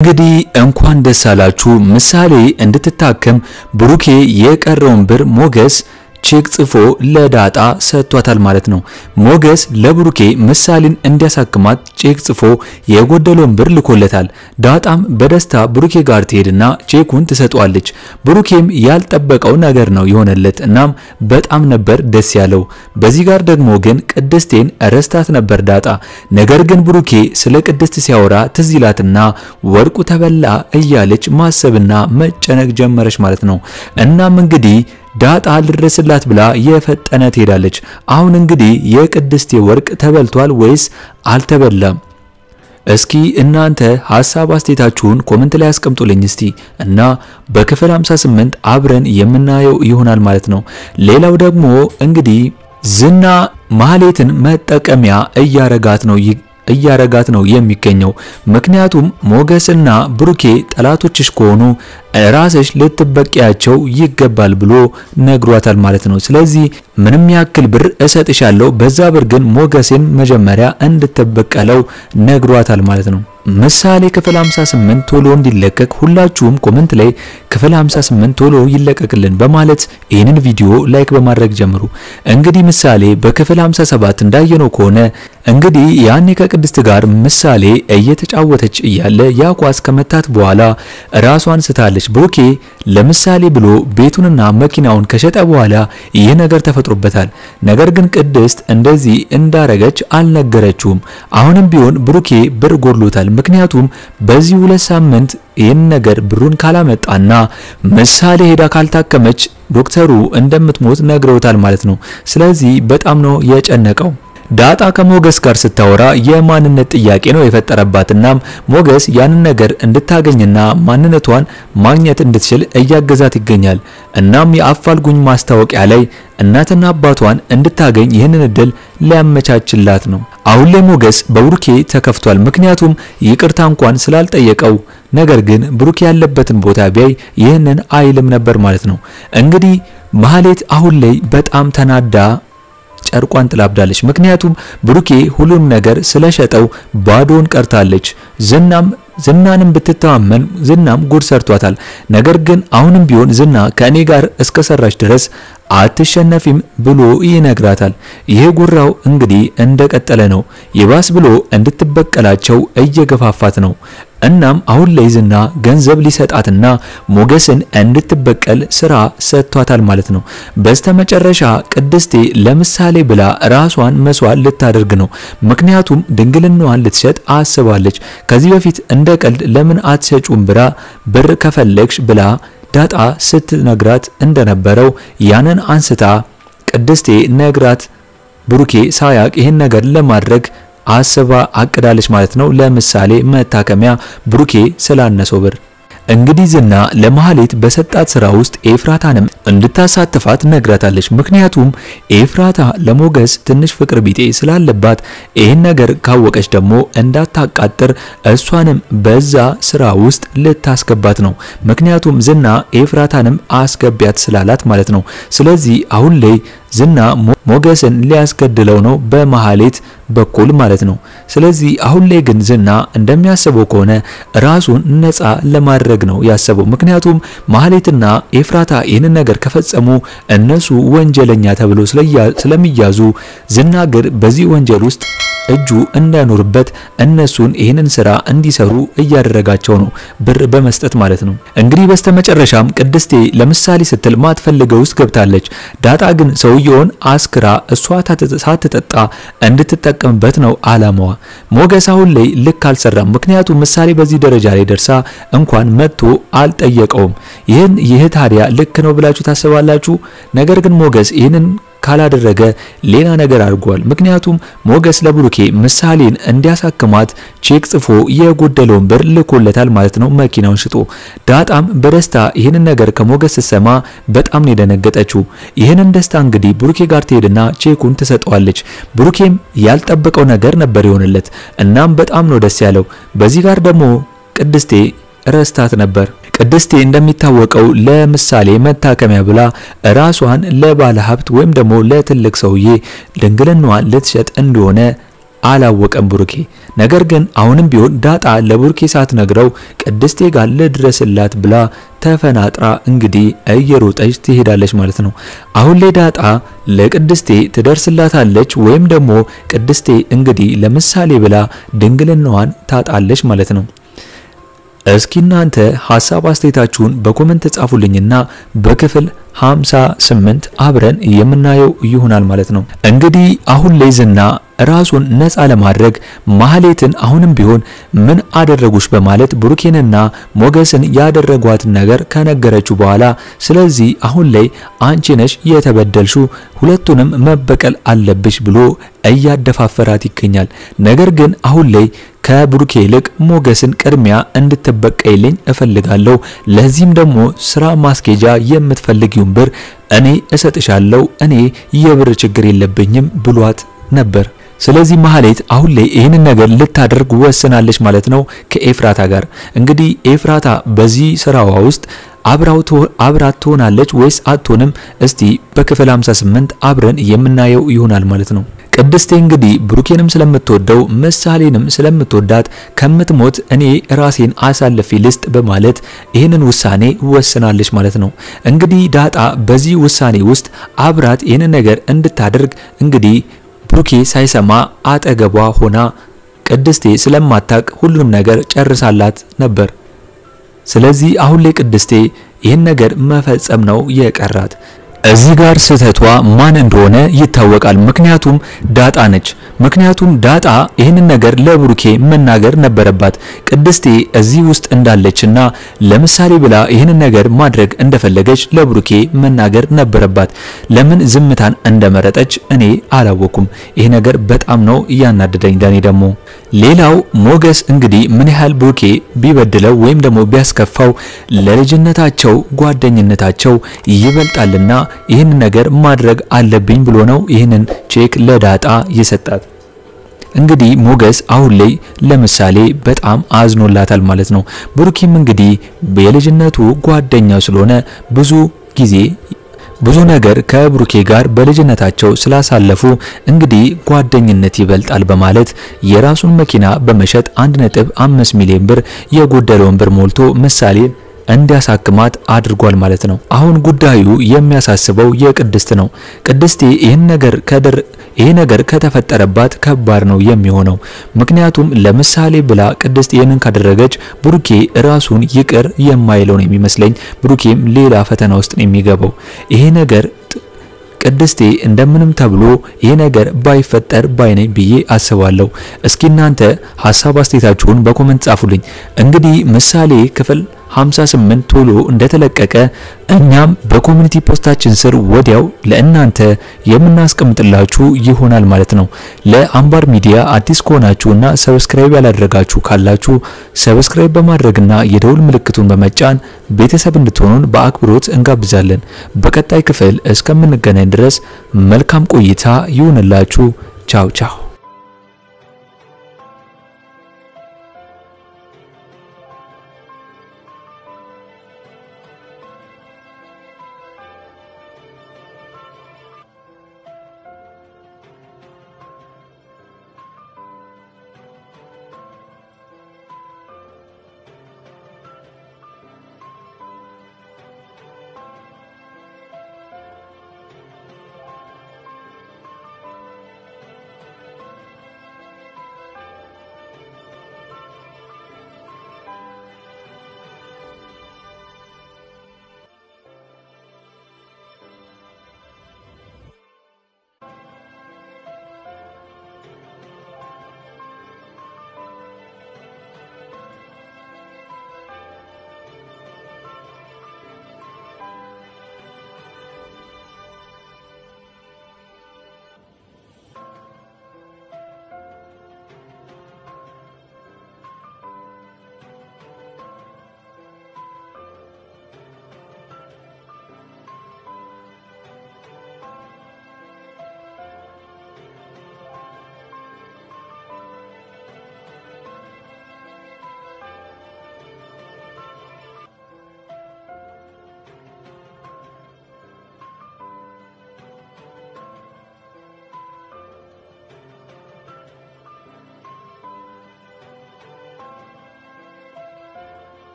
እንግዲህ እንኳን ደስ አላችሁ ምሳሌ እንድትታከም ብሩኬ የቀረውን ብር ሞገስ ቼክ ጽፎ ለዳጣ ሰጥቷታል ማለት ነው። ሞገስ ለብሩኬ ምሳሌን እንዲያሳክማት ቼክ ጽፎ የጎደለውን ብር ልኮለታል። ዳጣም በደስታ ብሩኬ ጋር ትሄድና ቼኩን ትሰጧለች። ብሩኬም ያልጠበቀው ነገር ነው የሆነለት። እናም በጣም ነበር ደስ ያለው። በዚህ ጋር ደግሞ ግን ቅድስቴን ረስታት ነበር ዳጣ። ነገር ግን ብሩኬ ስለ ቅድስት ሲያወራ ትዝ ይላትና ወርቁ ተበላ እያለች ማሰብና መጨነቅ ጀመረች ማለት ነው። እናም እንግዲህ ዳጣ ልድረስላት ብላ የፈጠነ ትሄዳለች። አሁን እንግዲህ የቅድስቴ ወርቅ ተበልቷል ወይስ አልተበላም? እስኪ እናንተ ሐሳብ አስተያየታችሁን ኮሜንት ላይ አስቀምጡልኝ እስቲ እና በክፍል 58 አብረን የምናየው ይሆናል ማለት ነው። ሌላው ደግሞ እንግዲህ ዝና ማህሌትን መጠቀሚያ እያረጋት ነው የሚገኘው። ምክንያቱም ሞገስና ብሩኬ ጠላቶችሽ ከሆኑ ራስሽ ልትበቂያቸው ይገባል ብሎ ነግሯታል ማለት ነው። ስለዚህ ምንም ያክል ብር እሰጥሻለሁ፣ በዛ ብር ግን ሞገስን መጀመሪያ እንድትበቀለው ነግሯታል ማለት ነው። ምሳሌ ክፍል 58 ቶሎ እንዲለቀቅ ሁላችሁም ኮሜንት ላይ ክፍል 58 ቶሎ ይለቀቅልን በማለት ይህንን ቪዲዮ ላይክ በማድረግ ጀምሩ። እንግዲህ ምሳሌ በክፍል 57 እንዳየነው ከሆነ እንግዲህ ያኔ ከቅድስት ጋር ምሳሌ እየተጫወተች እያለ ያቋስ ከመታት በኋላ ራሷን ስታለች። ብሩኬ ለምሳሌ ብሎ ቤቱንና መኪናውን ከሸጠ በኋላ ይህ ነገር ተፈጥሮበታል። ነገር ግን ቅድስት እንደዚህ እንዳረገች አልነገረችውም። አሁንም ቢሆን ብሩኬ ብር ጎድሎታል። ምክንያቱም በዚህ 2 ሳምንት ይህን ነገር ብሩን ካላመጣና ምሳሌ ሄዳ ካልታከመች ዶክተሩ እንደምትሞት ነግረውታል ማለት ነው። ስለዚህ በጣም ነው የጨነቀው። ዳጣ ከሞገስ ጋር ስታወራ የማንነት ጥያቄ ነው የፈጠረባትና ሞገስ ያንን ነገር እንድታገኝና ማንነቷን ማግኘት እንድትችል እያገዛት ይገኛል። እናም የአፋልጉኝ ማስታወቂያ ላይ እናትና አባቷን እንድታገኝ ይህንን እድል ሊያመቻችላት ነው። አሁን ላይ ሞገስ በብሩኬ ተከፍቷል። ምክንያቱም ይቅርታ እንኳን ስላልጠየቀው። ነገር ግን ብሩኬ ያለበትን ቦታ ቢያይ ይህንን አይልም ነበር ማለት ነው። እንግዲህ ማህሌት አሁን ላይ በጣም ተናዳ ጨርቋን ጥላብዳለች። ምክንያቱም ብሩኬ ሁሉም ነገር ስለሸጠው ባዶን ቀርታለች። ዝናንም ብትተማመን ዝናም ጉድ ሰርቷታል። ነገር ግን አሁንም ቢሆን ዝና ከኔ ጋር እስከሰራች ድረስ አትሸነፊም ብሎ ይነግራታል። ይሄ ጉራው እንግዲህ እንደቀጠለ ነው። ይባስ ብሎ እንድትበቀላቸው እየገፋፋት ነው። እናም አሁን ላይ ዝና ገንዘብ ሊሰጣትና ሞገስን እንድትበቀል ስራ ሰጥቷታል ማለት ነው። በስተመጨረሻ ቅድስቴ ለምሳሌ ብላ ራሷን መስዋዕት ልታደርግ ነው። ምክንያቱም ድንግልናዋን ልትሸጥ አስባለች። ከዚህ በፊት እንደ ቀልድ ለምን አትሰጩም ብር ከፈለግሽ ብላ ዳጣ ስትነግራት እንደነበረው ያንን አንስታ ቅድስቴ ነግራት ብሩኬ ሳያቅ ይሄን ነገር ለማድረግ አስባ አቅዳለች ማለት ነው። ለምሳሌ መታከሚያ ብሩኬ ስላነሰው ብር እንግዲህ ዝና ለማህሌት በሰጣት ስራ ውስጥ ኤፍራታንም እንድታሳትፋት ነግራታለች። ምክንያቱም ኤፍራታ ለሞገስ ትንሽ ፍቅር ቢጤ ስላለባት ይሄን ነገር ካወቀች ደግሞ እንዳታቃጥር እሷንም በዛ ስራ ውስጥ ልታስገባት ነው። ምክንያቱም ዝና ኤፍራታንም አስገቢያት ስላላት ማለት ነው። ስለዚህ አሁን ላይ ዝና ሞገስን ሊያስገድለው ነው በማህሌት በኩል ማለት ነው። ስለዚህ አሁን ላይ ግን ዝና እንደሚያስበው ከሆነ ራሱን ነፃ ለማድረግ ነው ያሰበው። ምክንያቱም ማህሌትና ኤፍራታ ይህንን ነገር ከፈጸሙ እነሱ ወንጀለኛ ተብሎ ስለሚያዙ ዝና ግን በዚህ ወንጀል ውስጥ እጁ እንዳይኖርበት እነሱን ይህንን ስራ እንዲሰሩ እያደረጋቸው ነው፣ ብር በመስጠት ማለት ነው። እንግዲህ በስተመጨረሻም ቅድስቴ ለምሳሌ ስትል ማትፈልገው ውስጥ ገብታለች። ዳጣ ግን ሰውየውን አስክራ እሷ ሳትጠጣ እንድትጠቀምበት ነው አላማዋ። ሞገስ አሁን ላይ ልክ አልሰራም። ምክንያቱም ምሳሌ በዚህ ደረጃ ላይ ደርሳ እንኳን መጥቶ አልጠየቀውም። ይህ ታዲያ ልክ ነው ብላችሁ ታስባላችሁ? ነገር ግን ሞገስ ይህንን ካላደረገ ሌላ ነገር አድርጓል። ምክንያቱም ሞገስ ለብሩኬ ምሳሌን እንዲያሳክማት ቼክ ጽፎ የጎደለውን ብር ልኮለታል ማለት ነው፣ መኪናውን ሽጦ። ዳጣም በደስታ ይህንን ነገር ከሞገስ ስትሰማ በጣም ነው የደነገጠችው። ይህንን ደስታ እንግዲህ ብሩኬ ጋር ትሄድና ቼኩን ትሰጠዋለች። ብሩኬም ያልጠበቀው ነገር ነበር የሆነለት። እናም በጣም ነው ደስ ያለው። በዚህ ጋር ደግሞ ቅድስቴ ረስታት ነበር። ቅድስቴ እንደሚታወቀው ለምሳሌ መታከሚያ ብላ ራሷን ለባለ ሀብት ወይም ደግሞ ለትልቅ ሰውዬ ድንግልናዋን ልትሸጥ እንደሆነ አላወቀም ብሩኬ። ነገር ግን አሁንም ቢሆን ዳጣ ለብሩኬ ሳትነግረው ቅድስቴ ጋር ልድረስላት ብላ ተፈናጥራ እንግዲህ እየሮጠች ትሄዳለች ማለት ነው። አሁን ላይ ዳጣ ለቅድስቴ ትደርስላታለች ወይም ደግሞ ቅድስቴ እንግዲህ ለምሳሌ ብላ ድንግልናዋን ታጣለች ማለት ነው። እስኪ እናንተ ሐሳብ አስተያየታችሁን በኮሜንት ጻፉልኝና በክፍል 58 አብረን የምናየው ይሆናል ማለት ነው። እንግዲህ አሁን ላይ ዝና ራሱን ነፃ ለማድረግ ማህሌትን አሁንም ቢሆን ምን አደረጉሽ በማለት ብሩኬንና ሞገስን ያደረጓትን ነገር ከነገረችው በኋላ ስለዚህ አሁን ላይ አንቺ ነሽ የተበደልሹ ሁለቱንም መበቀል አለብሽ ብሎ እያደፋፈራት ይገኛል። ነገር ግን አሁን ላይ ከብሩኬ ይልቅ ሞገስን ቅድሚያ እንድትበቀይልኝ እፈልጋለሁ፣ ለዚህም ደግሞ ስራ ማስኬጃ የምትፈልጊውን ብር እኔ እሰጥሻለሁ፣ እኔ የብር ችግር የለብኝም ብሏት ነበር። ስለዚህ ማህሌት አሁን ላይ ይሄንን ነገር ልታደርግ ወስናለች ማለት ነው ከኤፍራታ ጋር። እንግዲህ ኤፍራታ በዚህ ስራዋ ውስጥ አብራት ትሆናለች ወይስ አትሆንም? እስቲ በክፍል 58 አብረን የምናየው ይሆናል ማለት ነው። ቅድስቴ እንግዲህ ብሩኬንም ስለምትወደው ምሳሌንም ስለምትወዳት ከምትሞት እኔ ራሴን አሳልፌ ልስጥ በማለት ይሄንን ውሳኔ ወስናለች ማለት ነው። እንግዲህ ዳጣ በዚህ ውሳኔ ውስጥ አብራት ይሄንን ነገር እንድታደርግ እንግዲህ ብሩኬ ሳይሰማ አጠገቧ ሆና ቅድስቴ ስለማታቅ ሁሉንም ነገር ጨርሳላት ነበር። ስለዚህ አሁን ላይ ቅድስቴ ይሄን ነገር መፈጸም ነው የቀራት። እዚህ ጋር ስህተቷ ማን እንደሆነ ይታወቃል። ምክንያቱም ዳጣ ነች። ምክንያቱም ዳጣ ይህንን ነገር ለብሩኬ መናገር ነበረባት። ቅድስቴ እዚህ ውስጥ እንዳለችና ለምሳሌ ብላ ይህንን ነገር ማድረግ እንደፈለገች ለብሩኬ መናገር ነበረባት። ለምን ዝምታን እንደመረጠች እኔ አላወኩም። ይሄ ነገር በጣም ነው ያናደደኝ። ዳኒ ደግሞ ሌላው ሞገስ እንግዲህ ምን ያህል ብሩኬ ቢበድለው ወይም ደግሞ ቢያስከፋው ለልጅነታቸው ጓደኝነታቸው ይበልጣልና ይህን ነገር ማድረግ አለብኝ ብሎ ነው ይህንን ቼክ ለዳጣ የሰጣት። እንግዲህ ሞገስ አሁን ላይ ለምሳሌ በጣም አዝኖላታል ማለት ነው። ብሩኬም እንግዲህ በልጅነቱ ጓደኛው ስለሆነ ብዙ ነገር ከብሩኬ ጋር በልጅነታቸው ስላሳለፉ እንግዲህ ጓደኝነት ይበልጣል በማለት የራሱን መኪና በመሸጥ 1.5 ሚሊዮን ብር የጎደለውን ብር ሞልቶ ምሳሌ እንዲያሳክማት አድርጓል ማለት ነው። አሁን ጉዳዩ የሚያሳስበው የቅድስት ነው። ቅድስቴ ይሄ ነገር ከተፈጠረባት ከባድ ነው የሚሆነው። ምክንያቱም ለምሳሌ ብላ ቅድስት ይሄንን ካደረገች ብሩኬ ራሱን ይቅር የማይለው ነው የሚመስለኝ። ብሩኬም ሌላ ፈተና ውስጥ ነው የሚገባው። ይሄ ነገር ቅድስቴ እንደምንም ተብሎ ይሄ ነገር ባይፈጠር ባይነኝ ብዬ አስባለሁ። እስኪ እናንተ ሐሳብ አስተያየታችሁን በኮሜንት ጻፉልኝ። እንግዲህ ምሳሌ ክፍል 58 ቶሎ እንደተለቀቀ እኛም በኮሚኒቲ ፖስታችን ስር ወዲያው ለእናንተ የምናስቀምጥላችሁ ይሆናል ማለት ነው። ለአምባር ሚዲያ አዲስ ከሆናችሁና ሰብስክራይብ ያላደረጋችሁ ካላችሁ ሰብስክራይብ በማድረግና የደውል ምልክቱን በመጫን ቤተሰብ እንድትሆኑን በአክብሮት እንጋብዛለን። በቀጣይ ክፍል እስከምንገናኝ ድረስ መልካም ቆይታ ይሁንላችሁ። ቻው ቻው።